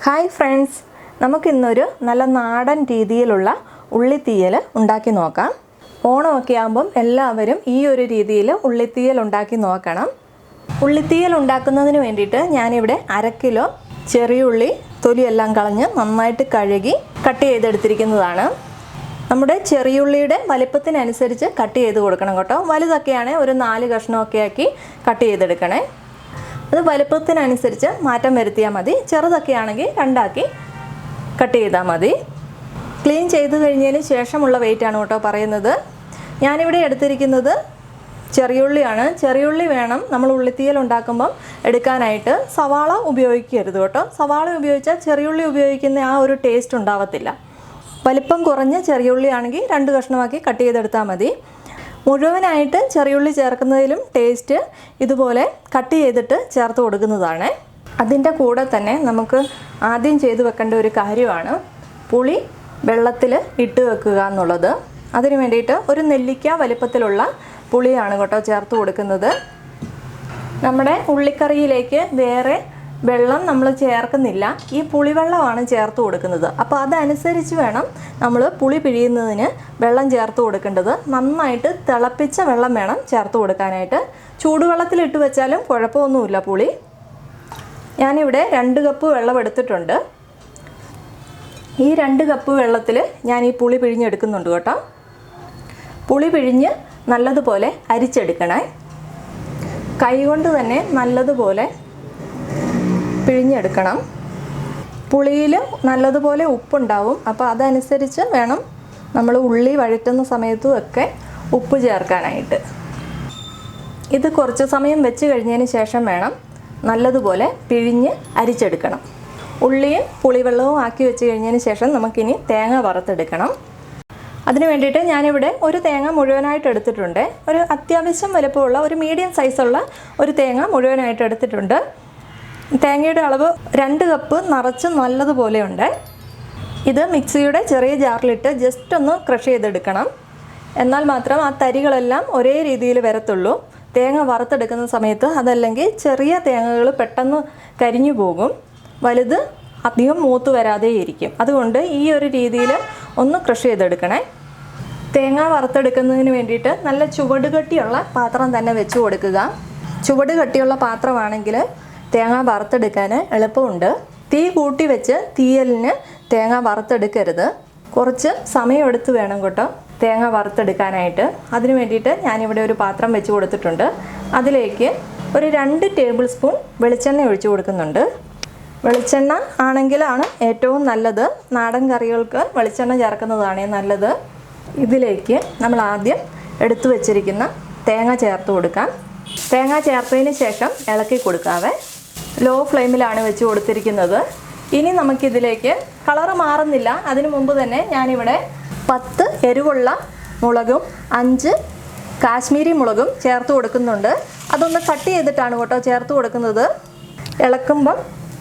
Hi friends, നമുക്കിന്നൊരു നല്ല നാടൻ രീതിയിലുള്ള ഉള്ളിത്തീയൽ ഉണ്ടാക്കി നോക്കാം. ഓണമൊക്കെ ആകുമ്പം എല്ലാവരും ഈ ഒരു രീതിയിൽ ഉള്ളിത്തീയൽ ഉണ്ടാക്കി നോക്കണം. ഉള്ളിത്തീയൽ ഉണ്ടാക്കുന്നതിന് വേണ്ടിയിട്ട് ഞാനിവിടെ 1/2 കിലോ ചെറിയുള്ളി തൊലിയെല്ലാം കളഞ്ഞ് നന്നായിട്ട് കഴുകി കട്ട് ചെയ്തെടുത്തിരിക്കുന്നതാണ്. നമ്മുടെ ചെറിയുള്ളിയുടെ വലിപ്പത്തിനനുസരിച്ച് കട്ട് ചെയ്ത് കൊടുക്കണം കേട്ടോ. വലുതൊക്കെയാണ് ഒരു 4 കഷ്ണമൊക്കെ ആക്കി കട്ട് ചെയ്തെടുക്കണേ. അത് വലിപ്പത്തിനനുസരിച്ച് മാറ്റം വരുത്തിയാൽ മതി. ചെറുതൊക്കെ ആണെങ്കിൽ 2 ആക്കി കട്ട് ചെയ്താൽ മതി. ക്ലീൻ ചെയ്ത് കഴിഞ്ഞതിന് ശേഷമുള്ള വെയിറ്റാണ് കേട്ടോ പറയുന്നത്. ഞാനിവിടെ എടുത്തിരിക്കുന്നത് ചെറിയുള്ളിയാണ്. ചെറിയുള്ളി വേണം നമ്മൾ ഉള്ളിത്തീയൽ ഉണ്ടാക്കുമ്പം എടുക്കാനായിട്ട്. സവാള ഉപയോഗിക്കരുത് കേട്ടോ. സവാള ഉപയോഗിച്ചാൽ ചെറിയുള്ളി ഉപയോഗിക്കുന്ന ആ ഒരു ടേസ്റ്റ് ഉണ്ടാവത്തില്ല. വലിപ്പം കുറഞ്ഞ ചെറിയുള്ളി ആണെങ്കിൽ 2 കഷ്ണമാക്കി കട്ട് ചെയ്തെടുത്താൽ മതി. മുഴുവനായിട്ട് ചെറിയുള്ളി ചേർക്കുന്നതിലും ടേസ്റ്റ് ഇതുപോലെ കട്ട് ചെയ്തിട്ട് ചേർത്ത് കൊടുക്കുന്നതാണ്. അതിൻ്റെ കൂടെ തന്നെ നമുക്ക് ആദ്യം ചെയ്തു വെക്കേണ്ട ഒരു കാര്യമാണ് പുളി വെള്ളത്തിൽ ഇട്ട് വെക്കുക എന്നുള്ളത്. അതിന് വേണ്ടിയിട്ട് ഒരു നെല്ലിക്ക വലിപ്പത്തിലുള്ള പുളിയാണ് കേട്ടോ ചേർത്ത് കൊടുക്കുന്നത്. നമ്മുടെ ഉള്ളിക്കറിയിലേക്ക് വേറെ വെള്ളം നമ്മൾ ചേർക്കുന്നില്ല, ഈ പുളിവെള്ളമാണ് ചേർത്ത് കൊടുക്കുന്നത്. അപ്പോൾ അതനുസരിച്ച് വേണം നമ്മൾ പുളി പിഴിയുന്നതിന് വെള്ളം ചേർത്ത് കൊടുക്കേണ്ടത്. നന്നായിട്ട് തിളപ്പിച്ച വെള്ളം വേണം ചേർത്ത് കൊടുക്കാനായിട്ട്. ചൂടുവെള്ളത്തിലിട്ട് വെച്ചാലും കുഴപ്പമൊന്നുമില്ല പുളി. ഞാനിവിടെ 2 കപ്പ് വെള്ളം എടുത്തിട്ടുണ്ട്. ഈ 2 കപ്പ് വെള്ളത്തിൽ ഞാൻ ഈ പുളി പിഴിഞ്ഞെടുക്കുന്നുണ്ട് കേട്ടോ. പുളി പിഴിഞ്ഞ് നല്ലതുപോലെ അരിച്ചെടുക്കണേ. കൈകൊണ്ട് തന്നെ നല്ലതുപോലെ പിഴിഞ്ഞെടുക്കണം. പുളിയിൽ നല്ലതുപോലെ ഉപ്പുണ്ടാവും. അപ്പോൾ അതനുസരിച്ച് വേണം നമ്മൾ ഉള്ളി വഴറ്റുന്ന സമയത്തും ഒക്കെ ഉപ്പ് ചേർക്കാനായിട്ട്. ഇത് കുറച്ച് സമയം വെച്ച് കഴിഞ്ഞതിന് ശേഷം വേണം നല്ലതുപോലെ പിഴിഞ്ഞ് അരിച്ചെടുക്കണം. ഉള്ളിയും പുളിവെള്ളവും ആക്കി വെച്ച് കഴിഞ്ഞതിന് ശേഷം നമുക്കിനി തേങ്ങ വറുത്തെടുക്കണം. അതിന് വേണ്ടിയിട്ട് ഞാനിവിടെ ഒരു തേങ്ങ മുഴുവനായിട്ട് എടുത്തിട്ടുണ്ട്. ഒരു അത്യാവശ്യം വലുപ്പമുള്ള ഒരു മീഡിയം സൈസുള്ള ഒരു തേങ്ങ മുഴുവനായിട്ട് എടുത്തിട്ടുണ്ട്. തേങ്ങയുടെ അളവ് 2 കപ്പ് നിറച്ച് നല്ലതുപോലെ ഉണ്ട്. ഇത് മിക്സിയുടെ ചെറിയ ജാറിലിട്ട് ജസ്റ്റ് ഒന്ന് ക്രഷ് ചെയ്തെടുക്കണം. എന്നാൽ മാത്രം ആ തരികളെല്ലാം ഒരേ രീതിയിൽ വരത്തുള്ളൂ. തേങ്ങ വറുത്തെടുക്കുന്ന സമയത്ത് അതല്ലെങ്കിൽ ചെറിയ തേങ്ങകൾ പെട്ടെന്ന് കരിഞ്ഞു പോകും, വലുത് അധികം മൂത്ത് വരാതെ ഇരിക്കും. അതുകൊണ്ട് ഈ ഒരു രീതിയിൽ ഒന്ന് ക്രഷ് ചെയ്തെടുക്കണേ. തേങ്ങ വറുത്തെടുക്കുന്നതിന് വേണ്ടിയിട്ട് നല്ല ചുവട് കട്ടിയുള്ള പാത്രം തന്നെ വെച്ച് കൊടുക്കുക. ചുവട് കട്ടിയുള്ള പാത്രമാണെങ്കിൽ തേങ്ങ വറുത്തെടുക്കാൻ എളുപ്പമുണ്ട്. തീ കൂട്ടി വെച്ച് തീയലിന് തേങ്ങ വറുത്തെടുക്കരുത്. കുറച്ച് സമയമെടുത്ത് വേണം കേട്ടോ തേങ്ങ വറുത്തെടുക്കാനായിട്ട്. അതിന് വേണ്ടിയിട്ട് ഞാനിവിടെ ഒരു പാത്രം വെച്ച് കൊടുത്തിട്ടുണ്ട്. അതിലേക്ക് ഒരു 2 ടേബിൾ സ്പൂൺ വെളിച്ചെണ്ണ ഒഴിച്ച് കൊടുക്കുന്നുണ്ട്. വെളിച്ചെണ്ണ ആണെങ്കിലാണ് ഏറ്റവും നല്ലത്. നാടൻ കറികൾക്ക് വെളിച്ചെണ്ണ ചേർക്കുന്നതാണ് നല്ലത്. ഇതിലേക്ക് നമ്മൾ ആദ്യം എടുത്തു വെച്ചിരിക്കുന്ന തേങ്ങ ചേർത്ത് കൊടുക്കാം. തേങ്ങ ചേർത്തതിന് ശേഷം ഇളക്കി കൊടുക്കാവേ. ലോ ഫ്ലെയിമിലാണ് വെച്ച് കൊടുത്തിരിക്കുന്നത്. ഇനി നമുക്കിതിലേക്ക് കളറ് മാറുന്നില്ല. അതിനു മുമ്പ് തന്നെ ഞാനിവിടെ 10 എരിവുള്ള മുളകും 5 കാശ്മീരി മുളകും ചേർത്ത് കൊടുക്കുന്നുണ്ട്. അതൊന്ന് കട്ട് ചെയ്തിട്ടാണ് കേട്ടോ ചേർത്ത് കൊടുക്കുന്നത്. ഇളക്കുമ്പം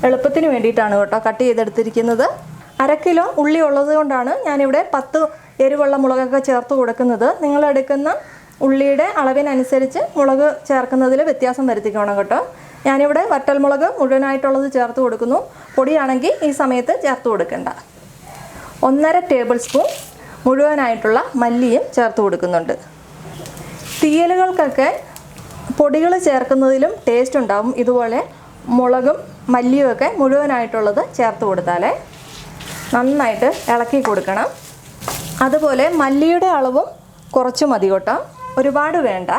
എളുപ്പത്തിന് വേണ്ടിയിട്ടാണ് കേട്ടോ കട്ട് ചെയ്തെടുത്തിരിക്കുന്നത്. 1/2 കിലോ ഉള്ളി ഉള്ളത് കൊണ്ടാണ് ഞാനിവിടെ 10 എരിവുള്ള മുളകൊക്കെ ചേർത്ത് കൊടുക്കുന്നത്. നിങ്ങളെടുക്കുന്ന ഉള്ളിയുടെ അളവിനനുസരിച്ച് മുളക് ചേർക്കുന്നതിൽ വ്യത്യാസം വരുത്തിക്കണം കേട്ടോ. ഞാനിവിടെ വറ്റൽമുളക് മുഴുവനായിട്ടുള്ളത് ചേർത്ത് കൊടുക്കുന്നു. പൊടിയാണെങ്കിൽ ഈ സമയത്ത് ചേർത്ത് കൊടുക്കണ്ട. 1.5 ടേബിൾ സ്പൂൺ മുഴുവനായിട്ടുള്ള മല്ലിയും ചേർത്ത് കൊടുക്കുന്നുണ്ട്. തീയലുകൾക്കൊക്കെ പൊടികൾ ചേർക്കുന്നതിലും ടേസ്റ്റ് ഉണ്ടാവും. ഇതുപോലെ മുളകും മല്ലിയും ഒക്കെ മുഴുവനായിട്ടുള്ളത് ചേർത്ത് കൊടുത്താലേ നന്നായിട്ട് ഇളക്കി കൊടുക്കണം. അതുപോലെ മല്ലിയുടെ അളവും കുറച്ച് മതി കേട്ടോ, ഒരുപാട് വേണ്ട.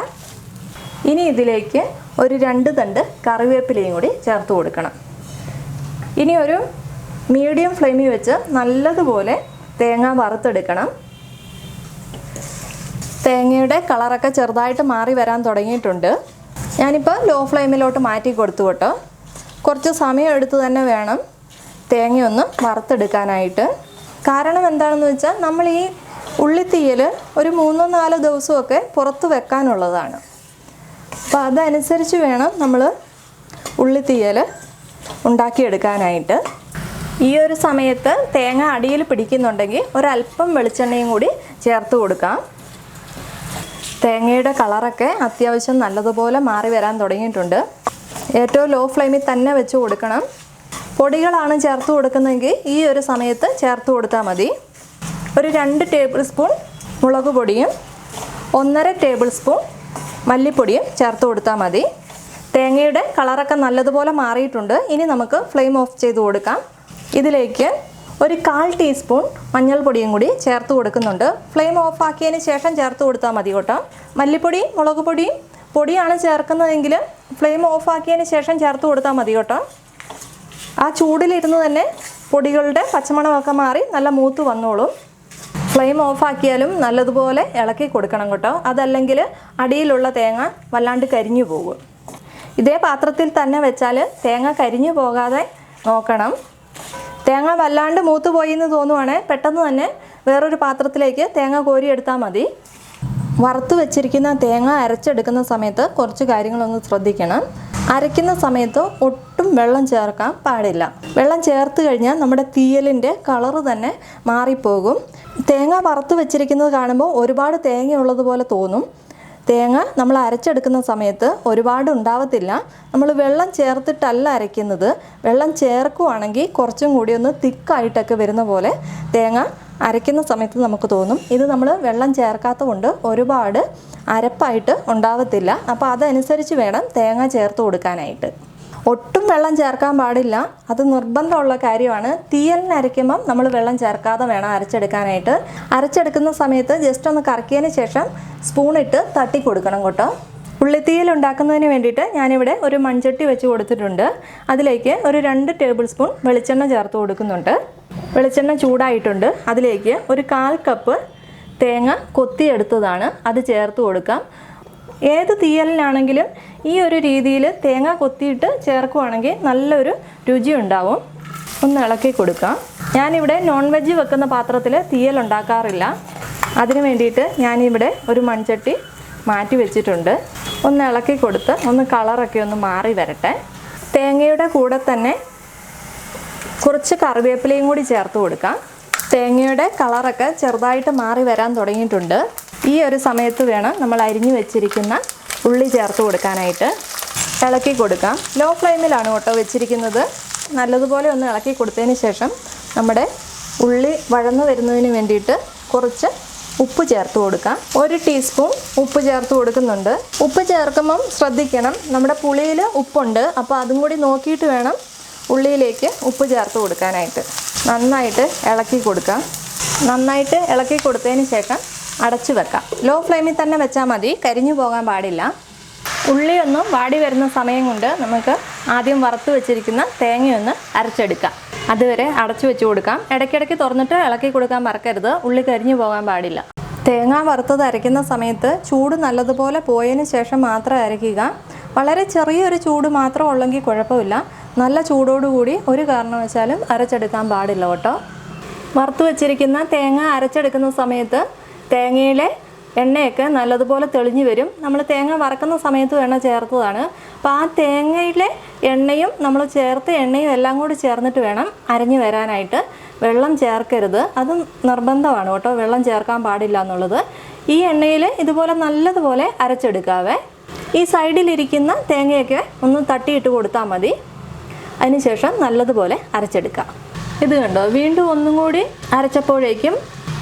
ഇനി ഇതിലേക്ക് ഒരു 2 തണ്ട് കറിവേപ്പിലയും കൂടി ചേർത്ത് കൊടുക്കണം. ഇനി ഒരു മീഡിയം ഫ്ലെയിമിൽ വെച്ച് നല്ലതുപോലെ തേങ്ങ വറുത്തെടുക്കണം. തേങ്ങയുടെ കളറൊക്കെ ചെറുതായിട്ട് മാറി വരാൻ തുടങ്ങിയിട്ടുണ്ട്. ഞാനിപ്പോൾ ലോ ഫ്ലെയിമിലോട്ട് മാറ്റി കൊടുത്തു കേട്ടോ. കുറച്ച് സമയം എടുത്ത് തന്നെ വേണം തേങ്ങയൊന്ന് വറുത്തെടുക്കാനായിട്ട്. കാരണം എന്താണെന്ന് വെച്ചാൽ നമ്മൾ ഈ ഉള്ളിത്തീയൽ ഒരു 3-4 ദിവസമൊക്കെ പുറത്ത് വെക്കാനുള്ളതാണ്. അപ്പോൾ അതനുസരിച്ച് വേണം നമ്മൾ ഉള്ളിത്തീയൽ ഉണ്ടാക്കിയെടുക്കാനായിട്ട്. ഈ ഒരു സമയത്ത് തേങ്ങ അടിയിൽ പിടിക്കുന്നുണ്ടെങ്കിൽ ഒരല്പം വെളിച്ചെണ്ണയും കൂടി ചേർത്ത് കൊടുക്കാം. തേങ്ങയുടെ കളറൊക്കെ അത്യാവശ്യം നല്ലതുപോലെ മാറി വരാൻ തുടങ്ങിയിട്ടുണ്ട്. ഏറ്റവും ലോ ഫ്ലെയിമിൽ തന്നെ വെച്ച് കൊടുക്കണം. പൊടികളാണ് ചേർത്ത് കൊടുക്കുന്നതെങ്കിൽ ഈ ഒരു സമയത്ത് ചേർത്ത് കൊടുത്താൽ മതി. ഒരു 2 ടേബിൾ സ്പൂൺ മുളക് പൊടിയും 1.5 ടേബിൾ സ്പൂൺ മല്ലിപ്പൊടിയും ചേർത്ത് കൊടുത്താൽ മതി. തേങ്ങയുടെ കളറൊക്കെ നല്ലതുപോലെ മാറിയിട്ടുണ്ട്. ഇനി നമുക്ക് ഫ്ലെയിം ഓഫ് ചെയ്ത് കൊടുക്കാം. ഇതിലേക്ക് ഒരു 1/4 ടീസ്പൂൺ മഞ്ഞൾപ്പൊടിയും കൂടി ചേർത്ത് കൊടുക്കുന്നുണ്ട്. ഫ്ലെയിം ഓഫ് ആക്കിയതിന് ശേഷം ചേർത്ത് കൊടുത്താൽ മതി കേട്ടോ. മല്ലിപ്പൊടിയും മുളക് പൊടിയും പൊടിയാണ് ചേർക്കുന്നതെങ്കിൽ ഫ്ലെയിം ഓഫ് ആക്കിയതിന് ശേഷം ചേർത്ത് കൊടുത്താൽ മതി കേട്ടോ. ആ ചൂടിലിരുന്ന് തന്നെ പൊടികളുടെ പച്ചമണമൊക്കെ മാറി നല്ല മൂത്ത് വന്നോളും. ഫ്ലെയിം ഓഫ് ആക്കിയാലും നല്ലതുപോലെ ഇളക്കി കൊടുക്കണം കേട്ടോ. അതല്ലെങ്കിൽ അടിയിലുള്ള തേങ്ങ വല്ലാണ്ട് കരിഞ്ഞു പോകും. ഇതേ പാത്രത്തിൽ തന്നെ വെച്ചാൽ തേങ്ങ കരിഞ്ഞു പോകാതെ നോക്കണം. തേങ്ങ വല്ലാണ്ട് മൂത്ത് പോയി എന്ന് തോന്നുവാണെങ്കിൽ പെട്ടെന്ന് തന്നെ വേറൊരു പാത്രത്തിലേക്ക് തേങ്ങ കോരിയെടുത്താൽ മതി. വറുത്ത് വെച്ചിരിക്കുന്ന തേങ്ങ അരച്ചെടുക്കുന്ന സമയത്ത് കുറച്ച് കാര്യങ്ങളൊന്ന് ശ്രദ്ധിക്കണം. അരയ്ക്കുന്ന സമയത്ത് ഒട്ടും വെള്ളം ചേർക്കാൻ പാടില്ല. വെള്ളം ചേർത്ത് കഴിഞ്ഞാൽ നമ്മുടെ തീയലിൻ്റെ കളറ് തന്നെ മാറിപ്പോകും. തേങ്ങ വറുത്ത് വെച്ചിരിക്കുന്നത് കാണുമ്പോൾ ഒരുപാട് തേങ്ങ ഉള്ളതുപോലെ തോന്നും. തേങ്ങ നമ്മൾ അരച്ചെടുക്കുന്ന സമയത്ത് ഒരുപാട് ഉണ്ടാവത്തില്ല. നമ്മൾ വെള്ളം ചേർത്തിട്ടല്ല അരയ്ക്കുന്നത്. വെള്ളം ചേർക്കുവാണെങ്കിൽ കുറച്ചും കൂടി ഒന്ന് തിക്കായിട്ടൊക്കെ വരുന്ന പോലെ തേങ്ങ അരയ്ക്കുന്ന സമയത്ത് നമുക്ക് തോന്നും. ഇത് നമ്മൾ വെള്ളം ചേർക്കാത്ത കൊണ്ട് ഒരുപാട് അരപ്പായിട്ട് ഉണ്ടാവത്തില്ല. അപ്പോൾ അതനുസരിച്ച് വേണം തേങ്ങ ചേർത്ത് കൊടുക്കാനായിട്ട്. ഒട്ടും വെള്ളം ചേർക്കാൻ പാടില്ല. അത് നിർബന്ധമുള്ള കാര്യമാണ്. തീയലിന് അരയ്ക്കുമ്പം നമ്മൾ വെള്ളം ചേർക്കാതെ വേണം അരച്ചെടുക്കാനായിട്ട്. അരച്ചെടുക്കുന്ന സമയത്ത് ജസ്റ്റ് ഒന്ന് കറക്കിയതിന് ശേഷം സ്പൂണിട്ട് തട്ടി കൊടുക്കണം കേട്ടോ. ഉള്ളിത്തീയൽ ഉണ്ടാക്കുന്നതിന് വേണ്ടിയിട്ട് ഞാനിവിടെ ഒരു മൺചട്ടി വെച്ച് കൊടുത്തിട്ടുണ്ട്. അതിലേക്ക് ഒരു 2 ടേബിൾ സ്പൂൺ വെളിച്ചെണ്ണ ചേർത്ത് കൊടുക്കുന്നുണ്ട്. വെളിച്ചെണ്ണ ചൂടായിട്ടുണ്ട്. അതിലേക്ക് ഒരു 1/4 കപ്പ് തേങ്ങ കൊത്തിയെടുത്തതാണ് അത് ചേർത്ത് കൊടുക്കാം. ഏത് തീയലിനാണെങ്കിലും ഈ ഒരു രീതിയിൽ തേങ്ങ കൊത്തിയിട്ട് ചേർക്കുവാണെങ്കിൽ നല്ലൊരു രുചി ഉണ്ടാവും. ഒന്ന് ഇളക്കി കൊടുക്കാം. ഞാനിവിടെ നോൺ വെജ് വെക്കുന്ന പാത്രത്തിൽ തീയൽ ഉണ്ടാക്കാറില്ല. അതിന് വേണ്ടിയിട്ട് ഞാനിവിടെ ഒരു മൺചട്ടി മാറ്റി വെച്ചിട്ടുണ്ട്. ഒന്ന് ഇളക്കി കൊടുത്ത് ഒന്ന് കളറൊക്കെ ഒന്ന് മാറി വരട്ടെ. തേങ്ങയുടെ കൂടെ തന്നെ കുറച്ച് കറിവേപ്പിലയും കൂടി ചേർത്ത് കൊടുക്കാം. തേങ്ങയുടെ കളറൊക്കെ ചെറുതായിട്ട് മാറി വരാൻ തുടങ്ങിയിട്ടുണ്ട്. ഈ ഒരു സമയത്ത് വേണം നമ്മൾ അരിഞ്ഞു വെച്ചിരിക്കുന്ന ഉള്ളി ചേർത്ത് കൊടുക്കാനായിട്ട്. ഇളക്കി കൊടുക്കാം. ലോ ഫ്ലെയിമിലാണ് കേട്ടോ വെച്ചിരിക്കുന്നത്. നല്ലതുപോലെ ഒന്ന് ഇളക്കി കൊടുത്തതിന് ശേഷം നമ്മുടെ ഉള്ളി വഴന്നു വരുന്നതിന് വേണ്ടിയിട്ട് കുറച്ച് ഉപ്പ് ചേർത്ത് കൊടുക്കാം. 1 ടീസ്പൂൺ ഉപ്പ് ചേർത്ത് കൊടുക്കുന്നുണ്ട്. ഉപ്പ് ചേർക്കുമ്പം ശ്രദ്ധിക്കണം, നമ്മുടെ പുളിയിൽ ഉപ്പുണ്ട്. അപ്പോൾ അതും കൂടി നോക്കിയിട്ട് വേണം ഉള്ളിയിലേക്ക് ഉപ്പ് ചേർത്ത് കൊടുക്കാനായിട്ട്. നന്നായിട്ട് ഇളക്കി കൊടുക്കാം. നന്നായിട്ട് ഇളക്കി കൊടുത്തതിന് ശേഷം അടച്ചു വെക്കാം. ലോ ഫ്ലെയിമിൽ തന്നെ വെച്ചാൽ മതി, കരിഞ്ഞു പോകാൻ പാടില്ല. ഉള്ളിയൊന്നും വാടി വരുന്ന സമയം കൊണ്ട് നമുക്ക് ആദ്യം വറുത്ത് വെച്ചിരിക്കുന്ന തേങ്ങയൊന്ന് അരച്ചെടുക്കാം. അതുവരെ അടച്ചു വെച്ച് കൊടുക്കാം. ഇടയ്ക്കിടയ്ക്ക് തുറന്നിട്ട് ഇളക്കി കൊടുക്കാൻ മറക്കരുത്. ഉള്ളി കരിഞ്ഞു പോകാൻ പാടില്ല. തേങ്ങ വറുത്തത് അരയ്ക്കുന്ന സമയത്ത് ചൂട് നല്ലതുപോലെ പോയതിന് ശേഷം മാത്രം അരയ്ക്കുക. വളരെ ചെറിയൊരു ചൂട് മാത്രം ഉള്ളെങ്കിൽ കുഴപ്പമില്ല. നല്ല ചൂടോടുകൂടി ഒരു കാരണവശാലും അരച്ചെടുക്കാൻ പാടില്ല കേട്ടോ. വറുത്ത് വെച്ചിരിക്കുന്ന തേങ്ങ അരച്ചെടുക്കുന്ന സമയത്ത് തേങ്ങയിലെ എണ്ണയൊക്കെ നല്ലതുപോലെ തെളിഞ്ഞു വരും. നമ്മൾ തേങ്ങ വറക്കുന്ന സമയത്ത് എണ്ണ ചേർത്തതാണ്. അപ്പോൾ ആ തേങ്ങയിലെ എണ്ണയും നമ്മൾ ചേർത്ത എണ്ണയും എല്ലാം കൂടി ചേർന്നിട്ട് വേണം അരഞ്ഞു വരാനായിട്ട്. വെള്ളം ചേർക്കരുത്. അത് നിർബന്ധമാണ് കേട്ടോ. വെള്ളം ചേർക്കാൻ പാടില്ല എന്നുള്ളത്. ഈ എണ്ണയിൽ ഇതുപോലെ നല്ലതുപോലെ അരച്ചെടുക്കാവേ. ഈ സൈഡിലിരിക്കുന്ന തേങ്ങയൊക്കെ ഒന്ന് തട്ടിയിട്ട് കൊടുത്താൽ മതി. അതിനുശേഷം നല്ലതുപോലെ അരച്ചെടുക്കാം. ഇത് കണ്ടോ, വീണ്ടും ഒന്നും കൂടി അരച്ചപ്പോഴേക്കും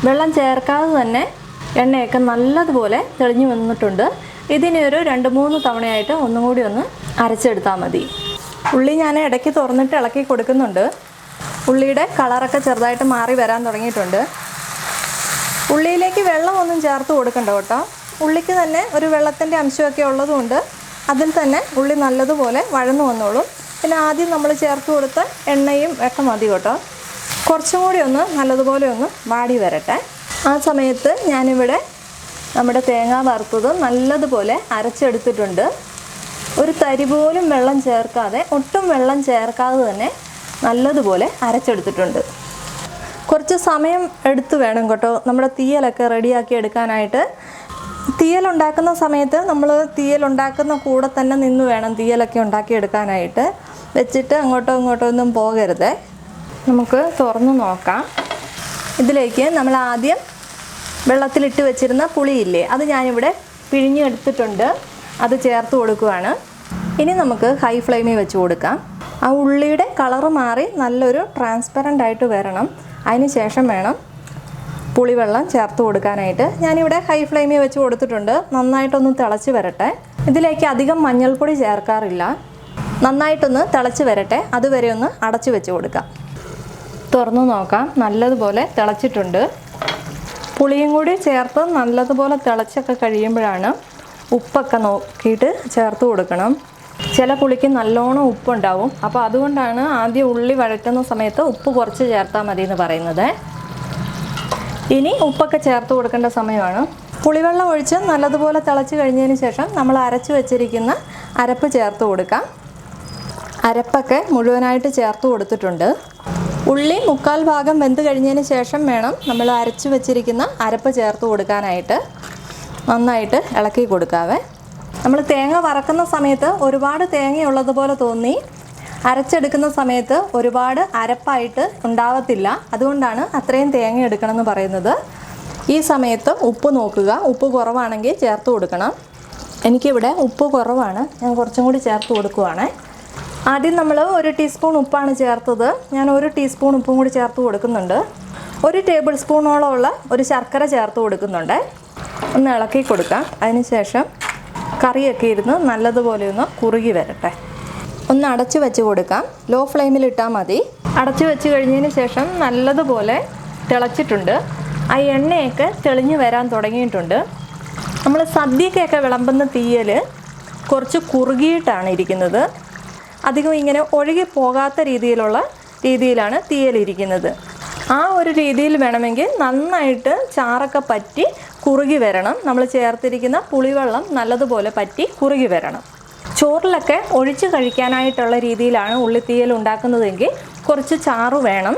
വെള്ളം ചേർക്കാതെ തന്നെ എണ്ണയൊക്കെ നല്ലതുപോലെ തെളിഞ്ഞു വന്നിട്ടുണ്ട്. ഇതിനെ ഒരു 2-3 തവണയായിട്ട് ഒന്നും കൂടി ഒന്ന് അരച്ചെടുത്താൽ മതി. ഉള്ളി ഞാൻ ഇടയ്ക്ക് തുറന്നിട്ട് ഇളക്കി കൊടുക്കുന്നുണ്ട്. ഉള്ളിയുടെ കളറൊക്കെ ചെറുതായിട്ട് മാറി വരാൻ തുടങ്ങിയിട്ടുണ്ട്. ഉള്ളിയിലേക്ക് വെള്ളമൊന്നും ചേർത്ത് കൊടുക്കണ്ട കേട്ടോ. ഉള്ളിക്ക് തന്നെ ഒരു വെള്ളത്തിൻ്റെ അംശമൊക്കെ ഉള്ളതുകൊണ്ട് അതിൽ തന്നെ ഉള്ളി നല്ലതുപോലെ വഴന്നു വന്നോളും. പിന്നെ ആദ്യം നമ്മൾ ചേർത്ത് കൊടുത്ത എണ്ണയും ഒക്കെ മതി കേട്ടോ. കുറച്ചും കൂടി ഒന്ന് നല്ലതുപോലെ ഒന്ന് വാടി വരട്ടെ. ആ സമയത്ത് ഞാനിവിടെ നമ്മുടെ തേങ്ങ വറുത്തത് നല്ലതുപോലെ അരച്ചെടുത്തിട്ടുണ്ട്. ഒരു തരി പോലും വെള്ളം ചേർക്കാതെ, ഒട്ടും വെള്ളം ചേർക്കാതെ തന്നെ നല്ലതുപോലെ അരച്ചെടുത്തിട്ടുണ്ട്. കുറച്ച് സമയം എടുത്ത് വേണം കേട്ടോ നമ്മുടെ തീയലൊക്കെ റെഡിയാക്കി എടുക്കാനായിട്ട്. തീയലുണ്ടാക്കുന്ന സമയത്ത് നമ്മൾ തീയലുണ്ടാക്കുന്ന കൂടെ തന്നെ നിന്ന് വേണം തീയലൊക്കെ ഉണ്ടാക്കിയെടുക്കാനായിട്ട്. വെച്ചിട്ട് അങ്ങോട്ടോ ഇങ്ങോട്ടോ ഒന്നും പോകരുത്. നമുക്ക് തുറന്ന് നോക്കാം. ഇതിലേക്ക് നമ്മൾ ആദ്യം വെള്ളത്തിലിട്ട് വെച്ചിരുന്ന പുളിയില്ലേ, അത് ഞാനിവിടെ പിഴിഞ്ഞെടുത്തിട്ടുണ്ട്. അത് ചേർത്ത് കൊടുക്കുകയാണ്. ഇനി നമുക്ക് ഹൈ ഫ്ലെയിമിൽ വെച്ച് കൊടുക്കാം. ആ ഉള്ളിയുടെ കളറ് മാറി നല്ലൊരു ട്രാൻസ്പെറൻ്റ് ആയിട്ട് വരണം. അതിന് ശേഷം വേണം പുളിവെള്ളം ചേർത്ത് കൊടുക്കാനായിട്ട്. ഞാനിവിടെ ഹൈ ഫ്ലെയിമിൽ വെച്ച് കൊടുത്തിട്ടുണ്ട്. നന്നായിട്ടൊന്ന് തിളച്ച് വരട്ടെ. ഇതിലേക്ക് അധികം മഞ്ഞൾപ്പൊടി ചേർക്കാറില്ല. നന്നായിട്ടൊന്ന് തിളച്ച് വരട്ടെ, അതുവരെ ഒന്ന് അടച്ചു വെച്ച് കൊടുക്കാം. തുറന്നു നോക്കാം. നല്ലതുപോലെ തിളച്ചിട്ടുണ്ട്. പുളിയും കൂടി ചേർത്ത് നല്ലതുപോലെ തിളച്ചൊക്കെ കഴിയുമ്പോഴാണ് ഉപ്പൊക്കെ നോക്കിയിട്ട് ചേർത്ത് കൊടുക്കണം. ചില പുളിക്ക് നല്ലോണം ഉപ്പുണ്ടാവും. അപ്പോൾ അതുകൊണ്ടാണ് ആദ്യം ഉള്ളി വഴറ്റുന്ന സമയത്ത് ഉപ്പ് കുറച്ച് ചേർത്താൽ മതി എന്ന് പറയുന്നത്. ഇനി ഉപ്പൊക്കെ ചേർത്ത് കൊടുക്കേണ്ട സമയമാണ്. പുളിവെള്ളം ഒഴിച്ച് നല്ലതുപോലെ തിളച്ച് കഴിഞ്ഞതിന് ശേഷം നമ്മൾ അരച്ച് വെച്ചിരിക്കുന്ന അരപ്പ് ചേർത്ത് കൊടുക്കാം. അരപ്പൊക്കെ മുഴുവനായിട്ട് ചേർത്ത് കൊടുത്തിട്ടുണ്ട്. ഉള്ളി 1/4 ഭാഗം വെന്ത് കഴിഞ്ഞതിന് ശേഷം വേണം നമ്മൾ അരച്ച് വെച്ചിരിക്കുന്ന അരപ്പ് ചേർത്ത് കൊടുക്കാനായിട്ട്. നന്നായിട്ട് ഇളക്കി കൊടുക്കാവേ. നമ്മൾ തേങ്ങ വറക്കുന്ന സമയത്ത് ഒരുപാട് തേങ്ങയുള്ളതുപോലെ തോന്നി, അരച്ചെടുക്കുന്ന സമയത്ത് ഒരുപാട് അരപ്പായിട്ട് ഉണ്ടാവത്തില്ല. അതുകൊണ്ടാണ് അത്രയും തേങ്ങ എടുക്കണമെന്ന് പറയുന്നത്. ഈ സമയത്ത് ഉപ്പ് നോക്കുക. ഉപ്പ് കുറവാണെങ്കിൽ ചേർത്ത് കൊടുക്കണം. എനിക്കിവിടെ ഉപ്പ് കുറവാണ്, ഞാൻ കുറച്ചും കൂടി ചേർത്ത് കൊടുക്കുവാണ്. ആദ്യം നമ്മൾ 1 ടീസ്പൂൺ ഉപ്പാണ് ചേർത്തത്. ഞാൻ 1 ടീസ്പൂൺ ഉപ്പും കൂടി ചേർത്ത് കൊടുക്കുന്നുണ്ട്. 1 ടേബിൾ സ്പൂണോളമുള്ള ഒരു ശർക്കര ചേർത്ത് കൊടുക്കുന്നുണ്ട്. ഒന്ന് ഇളക്കി കൊടുക്കാം. അതിനുശേഷം കറിയൊക്കെ ഇരുന്ന് നല്ലതുപോലെ ഒന്ന് കുറുകി വരട്ടെ. ഒന്ന് അടച്ച് വെച്ച് കൊടുക്കാം. ലോ ഫ്ലെയിമിൽ ഇട്ടാൽ മതി. അടച്ച് വെച്ച് കഴിഞ്ഞതിന് ശേഷം നല്ലതുപോലെ തിളച്ചിട്ടുണ്ട്. ആ എണ്ണയൊക്കെ തെളിഞ്ഞ് വരാൻ തുടങ്ങിയിട്ടുണ്ട്. നമ്മൾ സദ്യക്കൊക്കെ വിളമ്പുന്ന തീയൽ കുറച്ച് കുറുകിയിട്ടാണ് ഇരിക്കുന്നത്. അധികം ഇങ്ങനെ ഒഴുകി പോകാത്ത രീതിയിലാണ് തീയലിരിക്കുന്നത്. ആ ഒരു രീതിയിൽ വേണമെങ്കിൽ നന്നായിട്ട് ചാറൊക്കെ പറ്റി കുറുകി വരണം. നമ്മൾ ചേർത്തിരിക്കുന്ന പുളിവെള്ളം നല്ലതുപോലെ പറ്റി കുറുകി വരണം. ചോറിലൊക്കെ ഒഴിച്ച് കഴിക്കാനായിട്ടുള്ള രീതിയിലാണ് ഉള്ളിത്തീയൽ ഉണ്ടാക്കുന്നതെങ്കിൽ കുറച്ച് ചാറ് വേണം.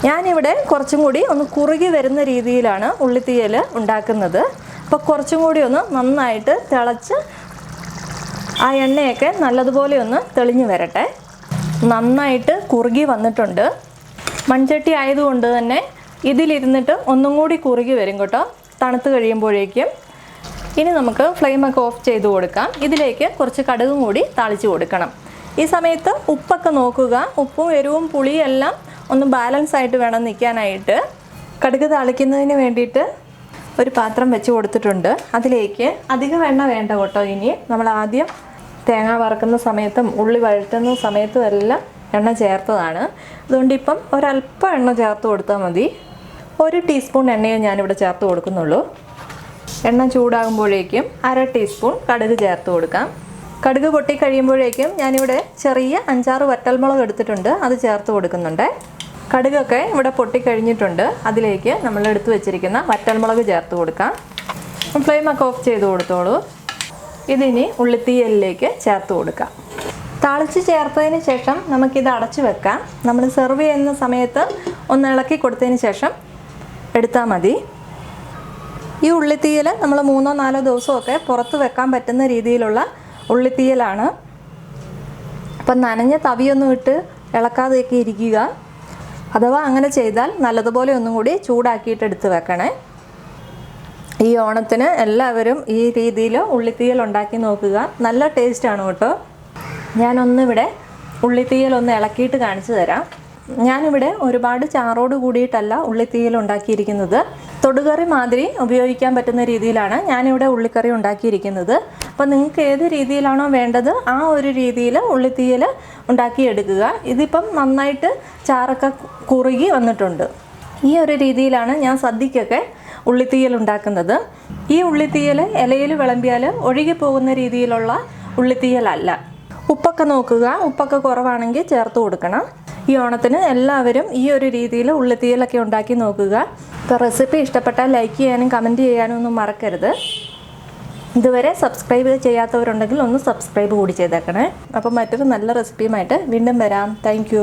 ഞാനിവിടെ കുറച്ചും കൂടി ഒന്ന് കുറുകി വരുന്ന രീതിയിലാണ് ഉള്ളിത്തീയൽ ഉണ്ടാക്കുന്നത്. അപ്പോൾ കുറച്ചും കൂടി ഒന്ന് നന്നായിട്ട് തിളച്ച് ആ എണ്ണയൊക്കെ നല്ലതുപോലെ ഒന്ന് തെളിഞ്ഞ് വരട്ടെ. നന്നായിട്ട് കുറുകി വന്നിട്ടുണ്ട്. മൺചട്ടി ആയതുകൊണ്ട് തന്നെ ഇതിലിരുന്നിട്ട് ഒന്നും കൂടി കുറുകി വരും കേട്ടോ, തണുത്ത് കഴിയുമ്പോഴേക്കും. ഇനി നമുക്ക് ഫ്ലെയിമൊക്കെ ഓഫ് ചെയ്ത് കൊടുക്കാം. ഇതിലേക്ക് കുറച്ച് കടുകും കൂടി താളിച്ച് കൊടുക്കണം. ഈ സമയത്ത് ഉപ്പൊക്കെ നോക്കുക. ഉപ്പും എരിവും പുളിയും എല്ലാം ഒന്ന് ബാലൻസ് ആയിട്ട് വേണം നിൽക്കാനായിട്ട്. കടുക് താളിക്കുന്നതിന് വേണ്ടിയിട്ട് ഒരു പാത്രം വെച്ച് കൊടുത്തിട്ടുണ്ട്. അതിലേക്ക് അധികം എണ്ണ വേണ്ട കേട്ടോ. ഇനി നമ്മൾ ആദ്യം തേങ്ങ വറക്കുന്ന സമയത്തും ഉള്ളി വഴറ്റുന്ന സമയത്തും എല്ലാം എണ്ണ ചേർത്തതാണ്. അതുകൊണ്ട് ഇപ്പം ഒരല്പം എണ്ണ ചേർത്ത് കൊടുത്താൽ മതി. 1 ടീസ്പൂൺ എണ്ണയെ ഞാനിവിടെ ചേർത്ത് കൊടുക്കുന്നുള്ളൂ. എണ്ണ ചൂടാകുമ്പോഴേക്കും 1/2 ടീസ്പൂൺ കടുക് ചേർത്ത് കൊടുക്കാം. കടുക് പൊട്ടി കഴിയുമ്പോഴേക്കും ഞാനിവിടെ ചെറിയ 5-6 വറ്റൽമുളക് എടുത്തിട്ടുണ്ട്, അത് ചേർത്ത് കൊടുക്കുന്നുണ്ട്. കടുകൊക്കെ ഇവിടെ പൊട്ടിക്കഴിഞ്ഞിട്ടുണ്ട്. അതിലേക്ക് നമ്മൾ എടുത്തു വെച്ചിരിക്കുന്ന വറ്റൽമുളക് ചേർത്ത് കൊടുക്കാം. ഫ്ലെയിമൊക്കെ ഓഫ് ചെയ്ത് കൊടുത്തോളൂ. ഇതിനി ഉള്ളിത്തീയലിലേക്ക് ചേർത്ത് കൊടുക്കാം. താളിച്ച് ചേർത്തതിന് ശേഷം നമുക്കിത് അടച്ചു വെക്കാം. നമ്മൾ സെർവ് ചെയ്യുന്ന സമയത്ത് ഒന്ന് ഇളക്കി കൊടുത്തതിന് ശേഷം എടുത്താൽ മതി. ഈ ഉള്ളിത്തീയൽ നമ്മൾ 3-4 ദിവസമൊക്കെ പുറത്ത് വെക്കാൻ പറ്റുന്ന രീതിയിലുള്ള ഉള്ളിത്തീയലാണ്. അപ്പം നനഞ്ഞ തവിയൊന്നും ഇട്ട് ഇളക്കാതെയൊക്കെ ഇരിക്കുക. അഥവാ അങ്ങനെ ചെയ്താൽ നല്ലതുപോലെ ഒന്നും കൂടി ചൂടാക്കിയിട്ട് എടുത്ത് വെക്കണേ. ഈ ഓണത്തിന് എല്ലാവരും ഈ രീതിയിൽ ഉള്ളിത്തീയൽ ഉണ്ടാക്കി നോക്കുക. നല്ല ടേസ്റ്റാണ് കേട്ടോ. ഞാനൊന്നിവിടെ ഉള്ളിത്തീയൽ ഒന്ന് ഇളക്കിയിട്ട് കാണിച്ചു തരാം. ഞാനിവിടെ ഒരുപാട് ചാറോട് കൂടിയിട്ടല്ല ഉള്ളിത്തീയൽ ഉണ്ടാക്കിയിരിക്കുന്നത്. തൊടുകറി മാതിരി ഉപയോഗിക്കാൻ പറ്റുന്ന രീതിയിലാണ് ഞാനിവിടെ ഉള്ളിക്കറി ഉണ്ടാക്കിയിരിക്കുന്നത്. അപ്പോൾ നിങ്ങൾക്ക് ഏത് രീതിയിലാണോ വേണ്ടത് ആ ഒരു രീതിയിൽ ഉള്ളിത്തീയൽ ഉണ്ടാക്കിയെടുക്കുക. ഇതിപ്പം നന്നായിട്ട് ചാറൊക്കെ കുറുകി വന്നിട്ടുണ്ട്. ഈ ഒരു രീതിയിലാണ് ഞാൻ സദ്യക്കൊക്കെ ഉള്ളിത്തീയൽ ഉണ്ടാക്കുന്നത്. ഈ ഉള്ളിത്തീയൽ ഇലയിൽ വിളമ്പിയാൽ ഒഴുകി പോകുന്ന രീതിയിലുള്ള ഉള്ളിത്തീയലല്ല. ഉപ്പൊക്കെ നോക്കുക. ഉപ്പൊക്കെ കുറവാണെങ്കിൽ ചേർത്ത് കൊടുക്കണം. ഈ ഓണത്തിന് എല്ലാവരും ഈ ഒരു രീതിയിൽ ഉള്ളിത്തീയലൊക്കെ ഉണ്ടാക്കി നോക്കുക. ഇപ്പോൾ റെസിപ്പി ഇഷ്ടപ്പെട്ടാൽ ലൈക്ക് ചെയ്യാനും കമൻറ്റ് ചെയ്യാനും ഒന്നും മറക്കരുത്. ഇതുവരെ സബ്സ്ക്രൈബ് ചെയ്യാത്തവരുണ്ടെങ്കിൽ ഒന്ന് സബ്സ്ക്രൈബ് കൂടി ചെയ്തേക്കണേ. അപ്പോൾ മറ്റൊരു നല്ല റെസിപ്പിയുമായിട്ട് വീണ്ടും വരാം. താങ്ക്